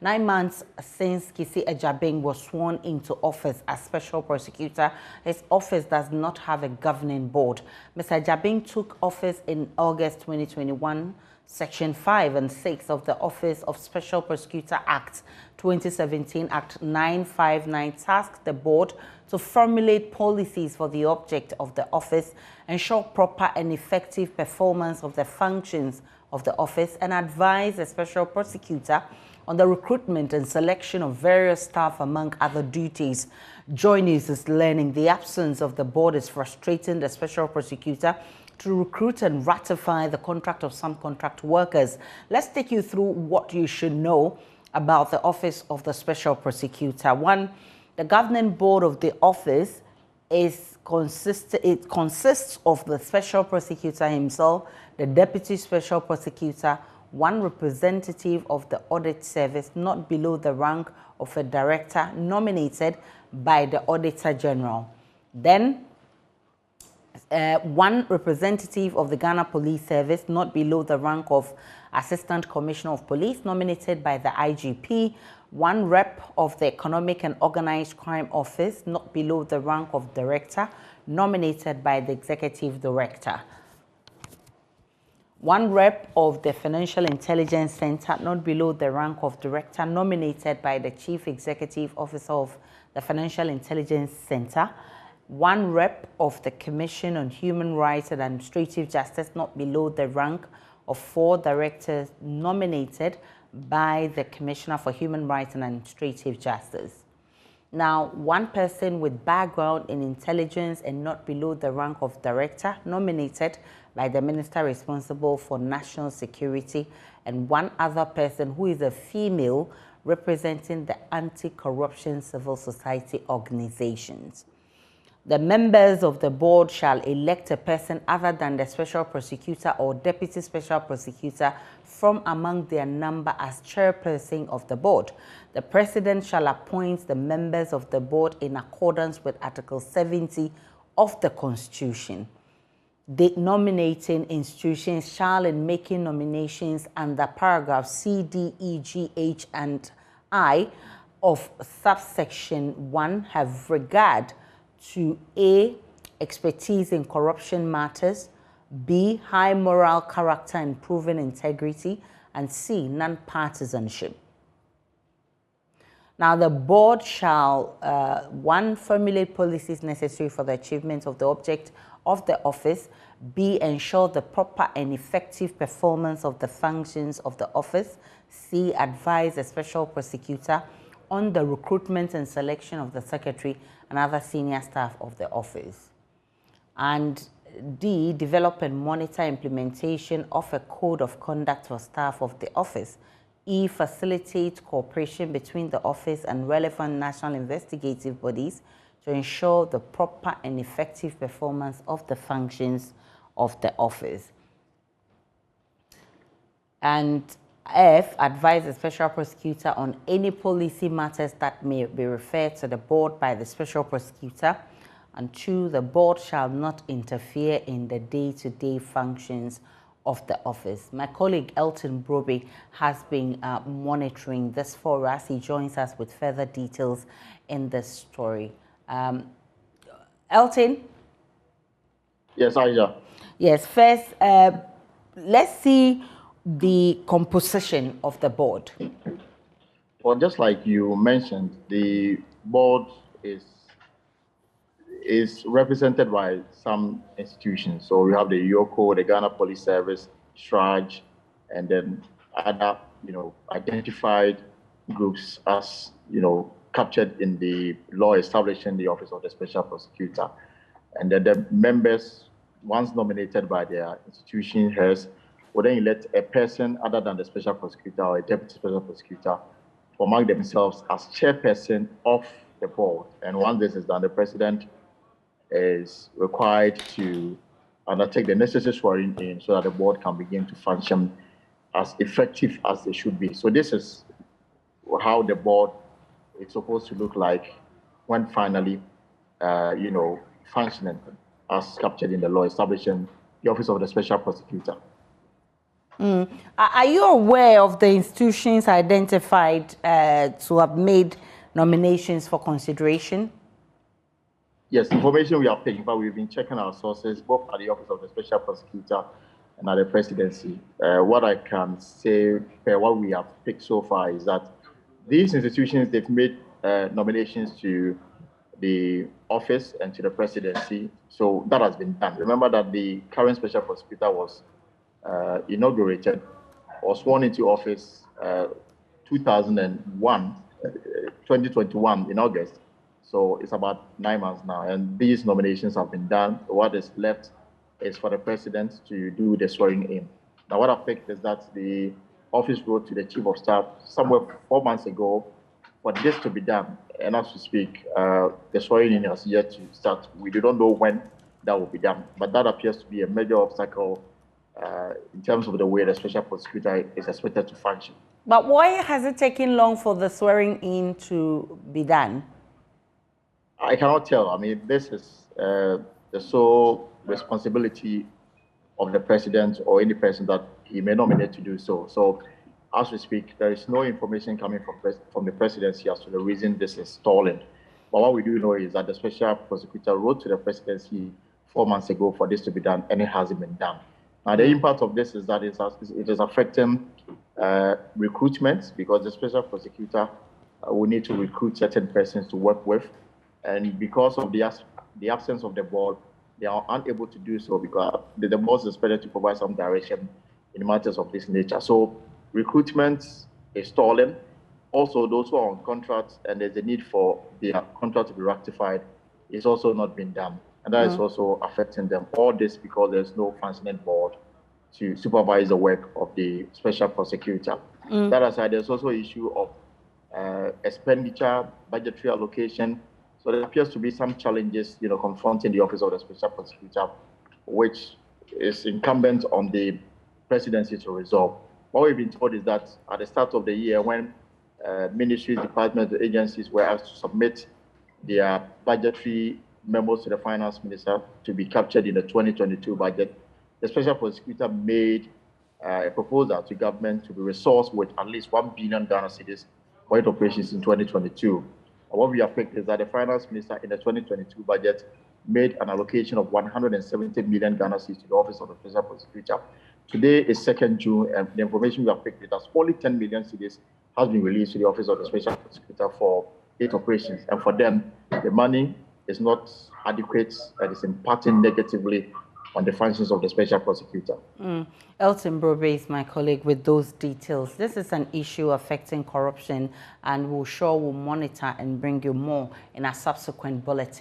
9 months since Kissi Agyebeng was sworn into office as Special Prosecutor, his office does not have a governing board. Mr. Agyebeng took office in August 2021. Section 5 and 6 of the Office of Special Prosecutor Act 2017 Act 959 tasked the board to formulate policies for the object of the office, ensure proper and effective performance of the functions of the office, and advise the Special Prosecutor on the recruitment and selection of various staff, among other duties. JoyNews is learning the absence of the board is frustrating the Special Prosecutor to recruit and ratify the contract of some contract workers. Let's take you through what you should know about the Office of the Special Prosecutor. One, the governing board of the office consists of the Special Prosecutor himself, the Deputy Special Prosecutor, one representative of the Audit Service not below the rank of a director nominated by the Auditor General. Then, one representative of the Ghana Police Service not below the rank of Assistant Commissioner of Police nominated by the IGP, one rep of the Economic and Organized Crime Office not below the rank of Director nominated by the Executive Director, one rep of the Financial Intelligence Center not below the rank of Director nominated by the Chief Executive Officer of the Financial Intelligence Center, one rep of the Commission on Human Rights and Administrative Justice not below the rank of 4 directors nominated by the Commissioner for Human Rights and Administrative Justice. Now, one person with background in intelligence and not below the rank of director nominated by the Minister responsible for national security, and one other person who is a female representing the anti-corruption civil society organizations. The members of the board shall elect a person other than the Special Prosecutor or Deputy Special Prosecutor from among their number as chairperson of the board. The President shall appoint the members of the board in accordance with Article 70 of the Constitution. The nominating institutions shall, in making nominations under paragraph C, D, E, G, H, and I of subsection 1, have regard to A, expertise in corruption matters, B, high moral character and proven integrity, and C, non-partisanship. Now, the board shall, 1, formulate policies necessary for the achievement of the object of the office, B, ensure the proper and effective performance of the functions of the office, C, advise the Special Prosecutor on the recruitment and selection of the secretary and other senior staff of the office. And D, develop and monitor implementation of a code of conduct for staff of the office. E, facilitate cooperation between the office and relevant national investigative bodies to ensure the proper and effective performance of the functions of the office. And F, advise the Special Prosecutor on any policy matters that may be referred to the board by the Special Prosecutor. And 2, the board shall not interfere in the day-to-day functions of the office. My colleague Elton Broby has been monitoring this for us. He joins us with further details in this story. Elton? Yes, Aisha. Yes, first, let's see the composition of the board. Well, just like you mentioned, the board is represented by some institutions. So we have the YOCO, the Ghana Police Service, STRAJ, and then other, identified groups as, captured in the law establishing the Office of the Special Prosecutor. And then the members, once nominated by their institution heads, will then elect a person other than the Special Prosecutor or a Deputy Special Prosecutor to mark themselves as chairperson of the board. And once this is done, the President is required to undertake the necessary swearing in so that the board can begin to function as effective as they should be. So this is how the board is supposed to look like when finally, functioning as captured in the law establishing the Office of the Special Prosecutor. Are you aware of the institutions identified to have made nominations for consideration? Yes, information we are taking, but we've been checking our sources, both at the Office of the Special Prosecutor and at the Presidency. What I can say, what we have picked so far is that these institutions, they've made nominations to the office and to the Presidency. So that has been done. Remember that the current Special Prosecutor was inaugurated or sworn into office 2021 in August. So it's about 9 months now, and these nominations have been done. What is left is for the president to do the swearing in. Now, what I picked is that the office wrote to the chief of staff somewhere 4 months ago for this to be done. And as we speak, the swearing in has yet to start. We do not know when that will be done, but that appears to be a major obstacle in terms of the way the special prosecutor is expected to function. But why has it taken long for the swearing in to be done? I cannot tell. I mean, this is the sole responsibility of the president or any person that he may nominate to do so. So, as we speak, there is no information coming from the presidency as to the reason this is stalling. But what we do know is that the special prosecutor wrote to the presidency 4 months ago for this to be done, and it hasn't been done. Now, the impact of this is that it is affecting recruitment, because the special prosecutor will need to recruit certain persons to work with. And because of the absence of the board, they are unable to do so because the board is expected to provide some direction in matters of this nature. So recruitment is stalling. Also, those who are on contracts and there's a need for their contract to be ratified is also not being done. And that is also affecting them. All this because there's no functioning board to supervise the work of the special prosecutor. That aside, there's also an issue of expenditure, budgetary allocation. So there appears to be some challenges, confronting the office of the special prosecutor, which is incumbent on the presidency to resolve. What we've been told is that at the start of the year, when ministries, departments, agencies were asked to submit their budgetary memos to the finance minister to be captured in the 2022 budget, the special prosecutor made a proposal to government to be resourced with at least 1 billion Ghana cedis for its operations in 2022. What we have picked is that the finance minister in the 2022 budget made an allocation of 170 million Ghana cedis to the office of the special prosecutor. Today is 2nd June, and the information we have picked is that only 10 million cedis has been released to the office of the special prosecutor for its operations. And for them, the money is not adequate, and is impacting negatively on the functions of the special prosecutor. Elton Brobe is my colleague with those details. This is an issue affecting corruption, and we'll monitor and bring you more in a subsequent bulletin.